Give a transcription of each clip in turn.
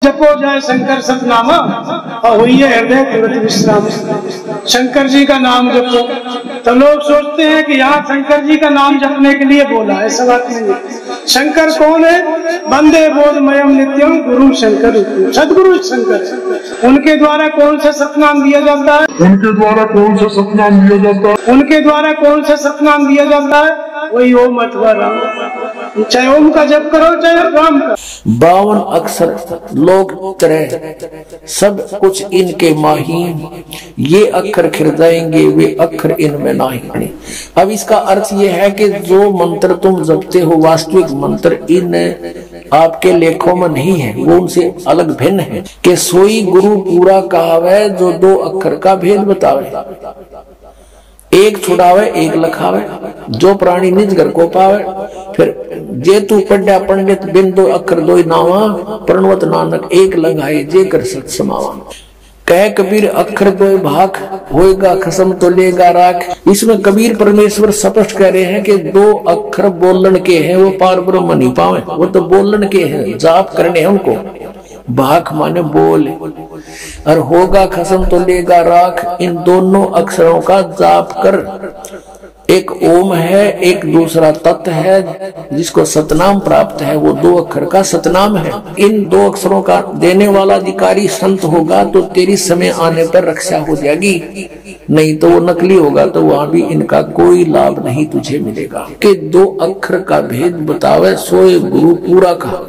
जपो जाए शंकर सतनामा और हुई है हृदय तुरंत विश्राम। शंकर जी का नाम जपो। तो लोग सोचते हैं कि यहाँ शंकर जी का नाम जपने के लिए बोला है, ऐसा बात नहीं है। शंकर कौन है? वंदे बोधमयम नित्यम गुरु शंकर, सदगुरु शंकर। उनके द्वारा कौन सा सतनाम दिया जाता है? उनके द्वारा कौन सा सतनाम दिया जाता है? उनके द्वारा कौन सा सतनाम दिया जाता है? वही ओम अथवा राम। चाहे ओम का जप करो चाहे राम का। 52 अक्षर लोग तरह सब कुछ इनके माहीन, ये अक्षर खिरदाएंगे वे अक्षर इनमें नहीं। अब इसका अर्थ ये है कि जो मंत्र तुम जपते हो वास्तविक मंत्र इन आपके लेखों में नहीं है, वो उनसे अलग भिन्न है। कि सोई गुरु पूरा कहावे जो 2 अक्षर का भेद बतावे, एक छुड़ावे एक लखावे, जो प्राणी निज घर को पावे। फिर जे तू पढ़ा पंडित बिन 2 अक्षर 2 नावा, प्रणवत नानक एक लंघाए जे कर सत समावा। कह कबीर अक्षर 2 भाग, होएगा खसम तो लेगा राख। इसमें कबीर परमेश्वर स्पष्ट कह रहे हैं कि 2 अक्षर बोलन के हैं, वो पार ब्रह्म नहीं पावे, वो तो बोलन के हैं, जाप करने हैं उनको। भाग माने बोल, और होगा खसम तो लेगा राख। इन दोनों अक्षरों का जाप कर। एक ओम है, एक दूसरा तत् है जिसको सतनाम प्राप्त है, वो 2 अक्षर का सतनाम है। इन 2 अक्षरों का देने वाला अधिकारी संत होगा तो तेरी समय आने पर रक्षा हो जाएगी, नहीं तो वो नकली होगा तो वहां भी इनका कोई लाभ नहीं तुझे मिलेगा। कि 2 अक्षर का भेद बतावे सोए गुरु पूरा का।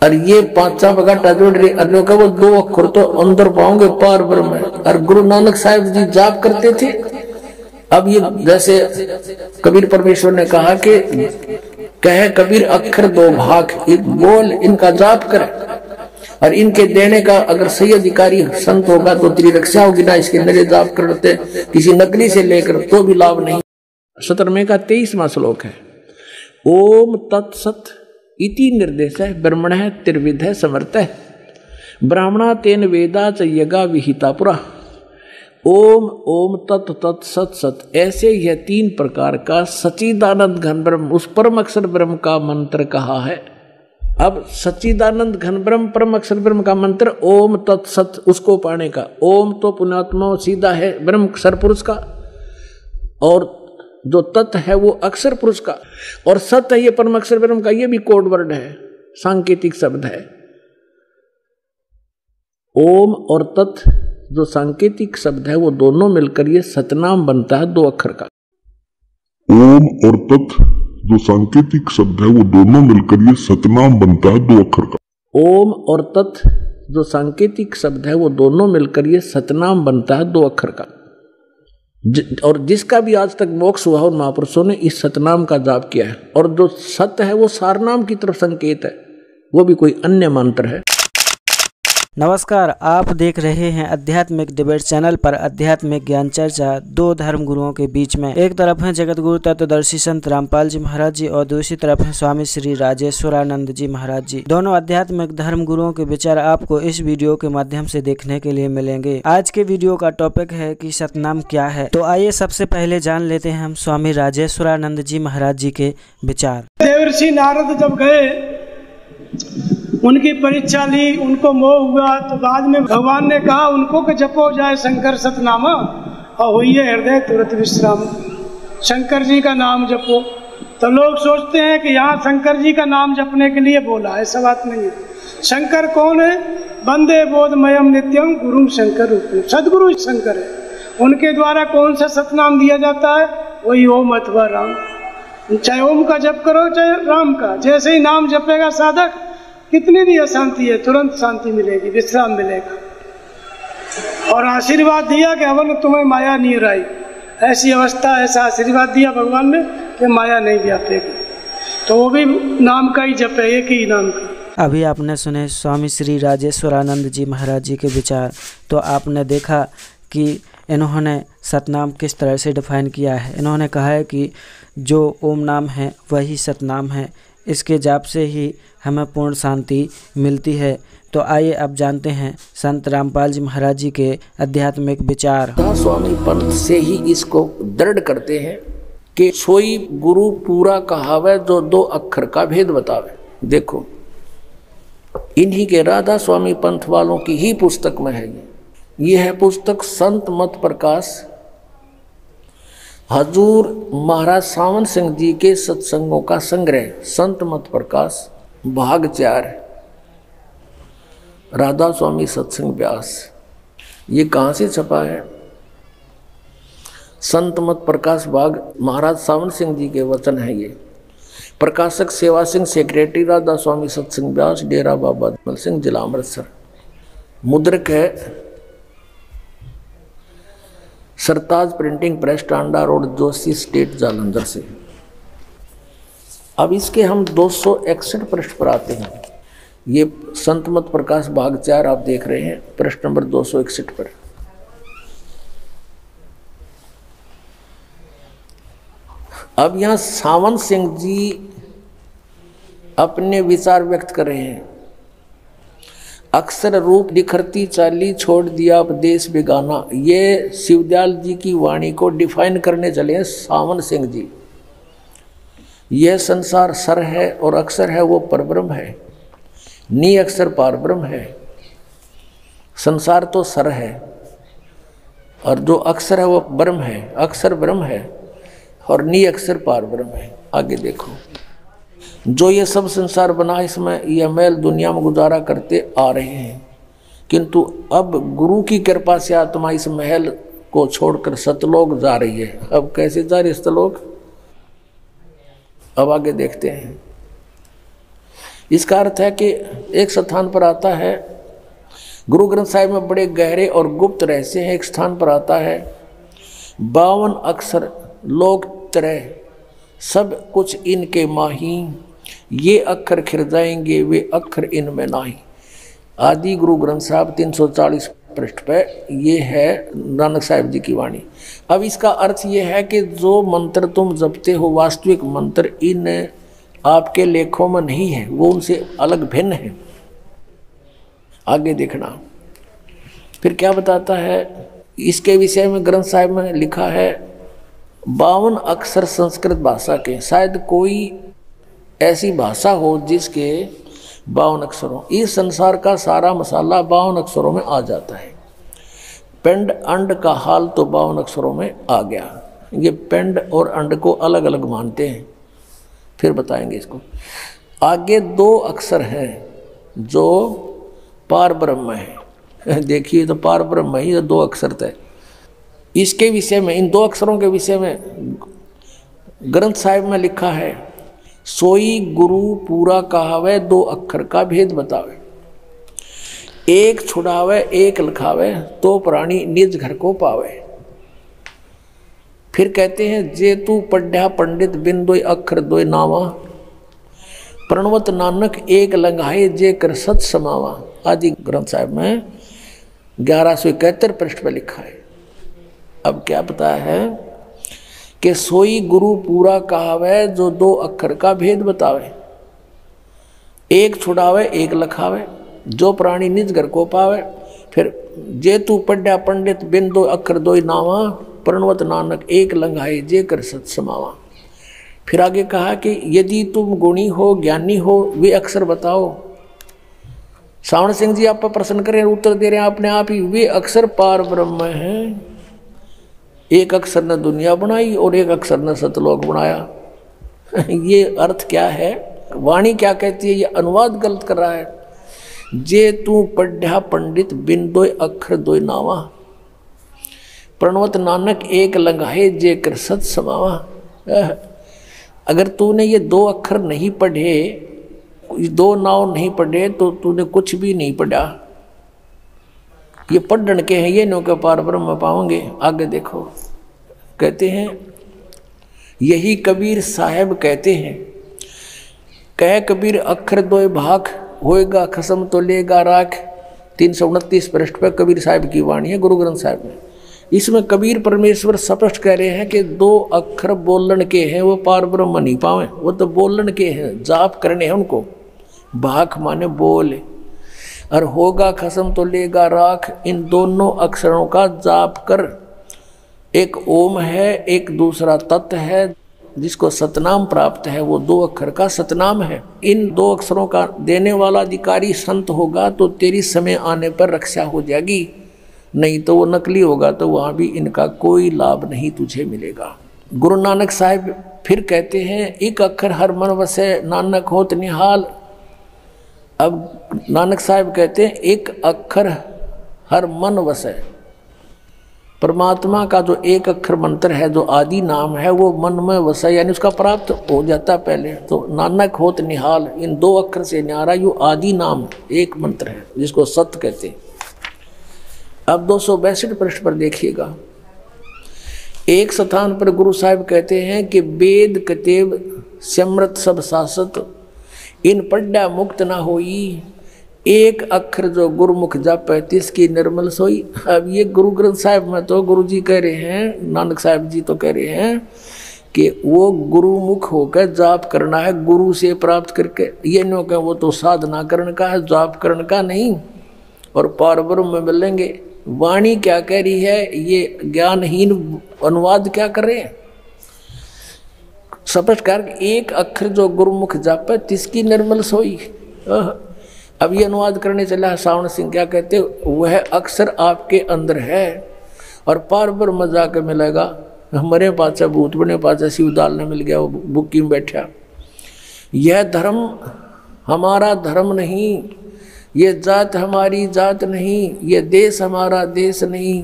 और ये 5 बगाटा जोड़ रहे अन्यों का वो 2 अक्षर तो अंदर पाओगे पार ब्रह्म। और गुरु नानक साहिब जी जाप करते थे। अब ये जैसे कबीर परमेश्वर ने कहा कि कहे कबीर अक्षर 2 भाग, एक बोल इनका जाप करे, और इनके देने का अगर सही अधिकारी संत होगा तो तेरी रक्षा होगी ना। इसके नरे जाप करते किसी नकली से लेकर तो भी लाभ नहीं। 17वें का 23वां श्लोक है। ओम तत्सत इति निर्देश है ब्रह्मण है त्रिविध है समर्थ है ब्राह्मणा तेन वेदा च यज्ञा विहिता पुरा। ओम ओम तत् तत् सत सत, ऐसे यह 3 प्रकार का सच्चिदानंद घन ब्रह्म उस परम अक्षर ब्रह्म का मंत्र कहा है। अब सच्चिदानंद घन ब्रह्म परम अक्षर ब्रह्म का मंत्र ओम तत् सत, उसको पाने का। ओम तो पुण्यात्मा सीधा है ब्रह्म अक्षर पुरुष का, और जो तत् है वो अक्षर पुरुष का, और सत है ये परम अक्षर ब्रह्म का। ये भी कोड वर्ड है, सांकेतिक शब्द है। ओम और तत् जो सांकेतिक शब्द है वो दोनों मिलकर ये सतनाम बनता है 2 अक्षर का। ओम और तत् जो सांकेतिक शब्द है वो दोनों मिलकर ये सतनाम बनता है 2 अक्षर का। ओम और तत् जो सांकेतिक शब्द है वो दोनों मिलकर ये सतनाम बनता है 2 अक्षर का। और जिसका भी आज तक मोक्ष हुआ उन महापुरुषों ने इस सतनाम का जाप किया है। और जो सत्य है वो सारनाम की तरफ संकेत है, वो भी कोई अन्य मंत्र है। नमस्कार, आप देख रहे हैं आध्यात्मिक डिबेट चैनल पर आध्यात्मिक ज्ञान चर्चा। 2 धर्म गुरुओं के बीच में, एक तरफ है जगत गुरु तत्वदर्शी संत रामपाल जी महाराज जी और दूसरी तरफ है स्वामी श्री राजेश्वरानंद जी महाराज जी। दोनों आध्यात्मिक धर्म गुरुओं के विचार आपको इस वीडियो के माध्यम से देखने के लिए मिलेंगे। आज के वीडियो का टॉपिक है कि सतनाम क्या है। तो आइए सबसे पहले जान लेते हैं हम स्वामी राजेश्वरानंद जी महाराज जी के विचार। देवर्षि नारद जब गए, उनकी परीक्षा ली, उनको मोह हुआ, तो बाद में भगवान ने कहा उनको कि जपो जाए शंकर सतनामा और हुई है हृदय तुरंत विश्राम। शंकर जी का नाम जपो। तो लोग सोचते हैं कि यहाँ शंकर जी का नाम जपने के लिए बोला है, ऐसा बात नहीं है। शंकर कौन है? वंदे बोधमयम नित्यम गुरु शंकर, सदगुरु शंकर है। उनके द्वारा कौन सा सतनाम दिया जाता है? वही ओम अथवा राम। चाहे ओम का जप करो चाहे राम का। जैसे ही नाम जपेगा साधक, कितनी भी अशांति है तुरंत शांति मिलेगी, विश्राम मिलेगा। और आशीर्वाद दिया कि अवन तुम्हें माया नहीं रही। ऐसी अवस्था, ऐसा आशीर्वाद दिया भगवान ने कि माया नहीं व्यापेगी। तो वो भी नाम का ही जप है, एक ही नाम का। अभी आपने सुने स्वामी श्री राजेश्वरानंद जी महाराज जी के विचार। तो आपने देखा कि इन्होंने सतनाम किस तरह से डिफाइन किया है। इन्होंने कहा है कि जो ओम नाम है वही सतनाम है, इसके जाप से ही हमें पूर्ण शांति मिलती है। तो आइए अब जानते हैं संत रामपाल जी महाराज जी के आध्यात्मिक विचार। स्वामी पंथ से ही इसको दृढ़ करते हैं कि सोई गुरु पूरा कहावे जो 2 अक्षर का भेद बतावे। देखो इन्हीं के राधा स्वामी पंथ वालों की ही पुस्तक में है। ये है पुस्तक संत मत प्रकाश, हजूर महाराज सावन सिंह जी के सत्संगों का संग्रह, संत मत प्रकाश भाग 4, राधा स्वामी सत्संग व्यास। ये कहाँ से छपा है? संत मत प्रकाश भाग महाराज सावन सिंह जी के वचन है ये। प्रकाशक सेवा सिंह, सेक्रेटरी राधा स्वामी सत्संग व्यास, डेरा बाबा दल सिंह, जिला अमृतसर। मुद्रक है Sartaj printing press, Tanda road, Joshi state, Jalandhar से। अब इसके हम 261 पृष्ठ पर आते हैं। ये संत मत प्रकाश भाग 4 आप देख रहे हैं, पृष्ठ नंबर 261 पर। अब यहां सावन सिंह जी अपने विचार व्यक्त कर रहे हैं। अक्सर रूप निखरती चाली, छोड़ दिया उपदेश बेगाना। ये शिवदयाल जी की वाणी को डिफाइन करने चले हैं सावन सिंह जी। यह संसार सर है और अक्सर है वो परब्रह्म है, नी अक्सर पारब्रह्म है। संसार तो सर है और जो अक्सर है वो ब्रह्म है, अक्सर ब्रह्म है और नी अक्सर पारब्रह्म है। आगे देखो, जो ये सब संसार बना इसमें यह मैल दुनिया में गुजारा करते आ रहे हैं, किंतु अब गुरु की कृपा से आत्मा इस महल को छोड़कर सतलोक जा रही है। अब कैसे जा रही है सतलोक? अब आगे देखते हैं। इसका अर्थ है कि एक स्थान पर आता है, गुरु ग्रंथ साहिब में बड़े गहरे और गुप्त रहस्य हैं। एक स्थान पर आता है 52 अक्षर लोक तरह, सब कुछ इनके माही, ये अक्षर खिर जाएंगे वे अक्षर इनमें नाही। आदि गुरु ग्रंथ साहब 340 पृष्ठ पे ये है नानक साहिब जी की वाणी। अब इसका अर्थ ये है कि जो मंत्र तुम जपते हो, वास्तविक मंत्र इन आपके लेखों में नहीं है, वो उनसे अलग भिन्न है। आगे देखना फिर क्या बताता है। इसके विषय में ग्रंथ साहिब में लिखा है 52 अक्षर संस्कृत भाषा के। शायद कोई ऐसी भाषा हो जिसके 52 अक्षरों, इस संसार का सारा मसाला 52 अक्षरों में आ जाता है। पिंड अंड का हाल तो 52 अक्षरों में आ गया। ये पिंड और अंड को अलग अलग मानते हैं, फिर बताएंगे इसको। आगे 2 अक्षर हैं जो पार ब्रह्म है। देखिए तो पार ब्रह्म ही 2 अक्षर थे। इसके विषय में, इन 2 अक्षरों के विषय में ग्रंथ साहिब में लिखा है, सोई गुरु पूरा कहावे 2 अक्षर का भेद बतावे। एक छुड़ावे एक लिखावे तो प्राणी निज घर को पावे। फिर कहते हैं जे तू पढ़ा पंडित बिन 2 अक्षर 2 नावा, प्रणवत नानक एक लंघाए जे कर सत समावा। आदि ग्रंथ साहिब में 1171 पृष्ठ पर लिखा है। अब क्या बताया है कि सोई गुरु पूरा कहावे जो 2 अक्षर का भेद बतावे। एक छुड़ावे एक लखावे जो प्राणी निज घर को पावे। फिर जे तू पढ़ा पंडित बिन 2 अक्षर 2 नावा, प्रणवत नानक एक लंघाए जे कर सत समावा। फिर आगे कहा कि यदि तुम गुणी हो ज्ञानी हो वे अक्षर बताओ। सावन सिंह जी आप पर प्रश्न करें, उत्तर दे रहे हैं अपने आप ही, वे अक्षर पार ब्रह्म हैं। एक अक्षर ने दुनिया बनाई और एक अक्षर ने सतलोक बनाया। ये अर्थ क्या है? वाणी क्या कहती है? ये अनुवाद गलत कर रहा है। जे तू पढ़ा पंडित बिन 2 अक्षर 2 नावा, प्रणवत नानक एक लंघाए जे कर सत समावा। अगर तूने ये 2 अक्षर नहीं पढ़े, 2 नाव नहीं पढ़े, तो तूने कुछ भी नहीं पढ़ा। ये पढ़न के हैं, ये नो के पार ब्रह्म पाओगे। आगे देखो, कहते हैं यही कबीर साहब कहते हैं, कह कबीर अक्षर 2 भाग, होएगा खसम तो लेगा राख। 329 पृष्ठ पर कबीर साहब की वाणी है गुरु ग्रंथ साहब में। इसमें कबीर परमेश्वर स्पष्ट कह रहे हैं कि 2 अक्षर बोलन के हैं, वो पार ब्रह्म नहीं पावे। वो तो बोलन के हैं, जाप करने हैं उनको। भाख माने बोल, और होगा खसम तो लेगा राख। इन दोनों अक्षरों का जाप कर, एक ओम है एक दूसरा तत् है, जिसको सतनाम प्राप्त है वो 2 अक्षर का सतनाम है। इन 2 अक्षरों का देने वाला अधिकारी संत होगा तो तेरी समय आने पर रक्षा हो जाएगी, नहीं तो वो नकली होगा तो वहाँ भी इनका कोई लाभ नहीं तुझे मिलेगा। गुरु नानक साहिब फिर कहते हैं, एक अक्षर हर मन वसे नानक होत निहाल। अब नानक साहिब कहते हैं एक अक्षर हर मन वसे, परमात्मा का जो एक अक्षर मंत्र है, जो आदि नाम है, वो मन में वसा, यानी उसका प्राप्त हो जाता पहले। तो नानक होत निहाल, इन 2 अक्षर से न्यारा यो आदि नाम एक मंत्र है जिसको सत्य कहते हैं। अब 262 पृष्ठ पर देखिएगा, एक स्थान पर गुरु साहिब कहते हैं कि वेद कतेब समृत सब शासत, इन पढ़ा मुक्त ना होई, एक अक्षर जो गुरुमुख जापै तिसकी निर्मल सोई। अब ये गुरु ग्रंथ साहिब में तो गुरु जी कह रहे हैं, नानक साहिब जी तो कह रहे हैं कि वो गुरुमुख होकर जाप करना है, गुरु से प्राप्त करके। ये नो कह वो तो साधना करने का है, जाप करने का नहीं, और पारब्रह्म में मिलेंगे। वाणी क्या कह रही है, ये ज्ञानहीन अनुवाद क्या कर रहे हैं। स्पष्टकार एक अक्षर जो गुरुमुख जापै तिसकी निर्मल सोई। अब ये अनुवाद करने चला है सावण सिंह, क्या कहते, वह अक्षर आपके अंदर है और पारब्रह्म में जाकर मिलेगा। हमारे पास भूत बने पास शिवदाल ने मिल गया, वो बुक्की में बैठा। यह धर्म हमारा धर्म नहीं, ये जात हमारी जात नहीं, ये देश हमारा देश नहीं,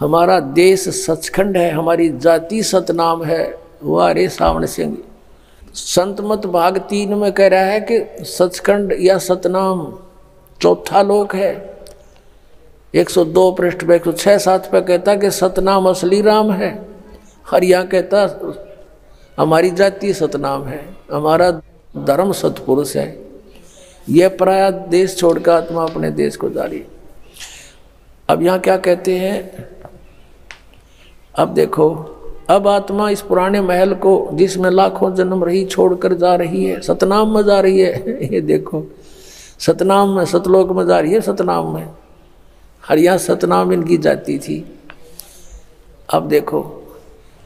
हमारा देश सचखंड है, हमारी जाति सतनाम है। वाह रे सावण सिंह। संत मत भाग 3 में कह रहा है कि सचखंड या सतनाम चौथा लोक है। 102 पृष्ठ पे 106-7 पे कहता कि सतनाम असली राम है, और यहाँ कहता हमारी जाति सतनाम है, हमारा धर्म सतपुरुष है। यह पराया देश छोड़कर आत्मा अपने देश को जा रही। अब यहाँ क्या कहते हैं, अब देखो, अब आत्मा इस पुराने महल को जिसमें लाखों जन्म रही छोड़कर जा रही है, सतनाम में जा रही है। ये देखो, सतनाम में, सतलोक में जा रही है, सतनाम में। हर यहाँ सतनाम इनकी जाती थी। अब देखो,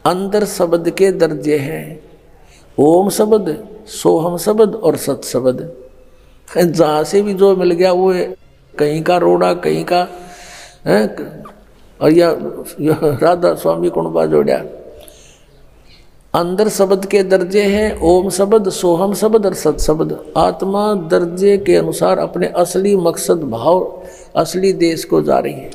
अंदर शब्द के दर्जे हैं, ओम शब्द, सोहम शब्द और सत शब्द। जहाँ से भी जो मिल गया वो कहीं का रोड़ा, कहीं का है, और या राधा स्वामी कुणबा जोड़ा। अंदर शब्द के दर्जे हैं, ओम शब्द, सोहम शब्द और सत शब्द। आत्मा दर्जे के अनुसार अपने असली मकसद भाव, असली देश को जा रही है।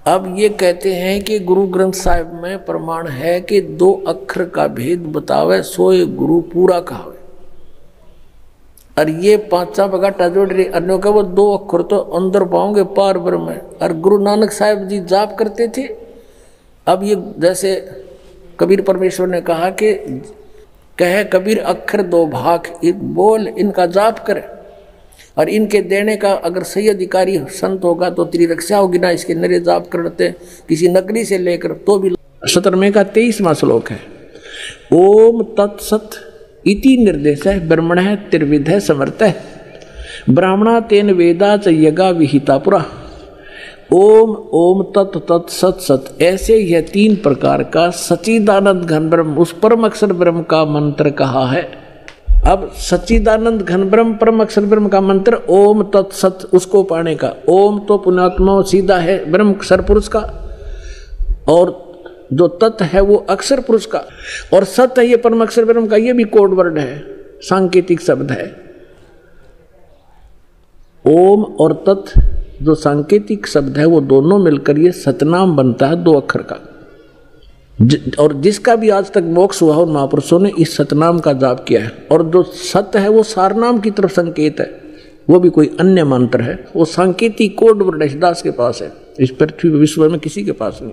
अब ये कहते हैं कि गुरु ग्रंथ साहिब में प्रमाण है कि 2 अक्षर का भेद बतावे, सोए गुरु पूरा कहावे। और ये 5 बगाटा जोड़ रही, अन्यों का वो 2 अक्षर तो अंदर पाओगे पार ब्रह्म में। और गुरु नानक साहिब जी जाप करते थे। अब ये जैसे कबीर परमेश्वर ने कहा कि कहे कबीर अक्षर 2 भाग, एक बोल इनका जाप करे, और इनके देने का अगर सही अधिकारी संत होगा तो तेरी रक्षा होगी ना। इसके नरे जाप करते किसी नकली से लेकर तो भी। 17वें का 23वां श्लोक है, ओम तत्सत इति निर्देश है ब्रह्मण है त्रिविध है समर्थ है ब्राह्मणा तेन वेदा च यज्ञा विहिता पुरा। ओम ओम तत् तत् सत सत, ऐसे यह 3 प्रकार का सच्चिदानंद घन ब्रह्म, उस परम अक्षर ब्रह्म का मंत्र कहा है। अब सच्चिदानंद घन ब्रह्म परम अक्षर ब्रह्म का मंत्र ओम तत् सत, उसको पाने का। ओम तो पुण्यात्मा सीधा है ब्रह्म अक्षर पुरुष का, और जो तत् है वो अक्षर पुरुष का, और सत है ये परम अक्षर ब्रह्म का। ये भी कोड वर्ड है, सांकेतिक शब्द है। ओम और तत् जो सांकेतिक शब्द है वो दोनों मिलकर ये सतनाम बनता है 2 अक्षर का। और जिसका भी आज तक मोक्ष हुआ उन महापुरुषों ने इस सतनाम का जाप किया है। और जो सत्य है वो सारनाम की तरफ संकेत है, वो भी कोई अन्य मंत्र है, वो सांकेतिक कोड वर्ड दास के पास है, इस पृथ्वी विश्व में किसी के पास नहीं।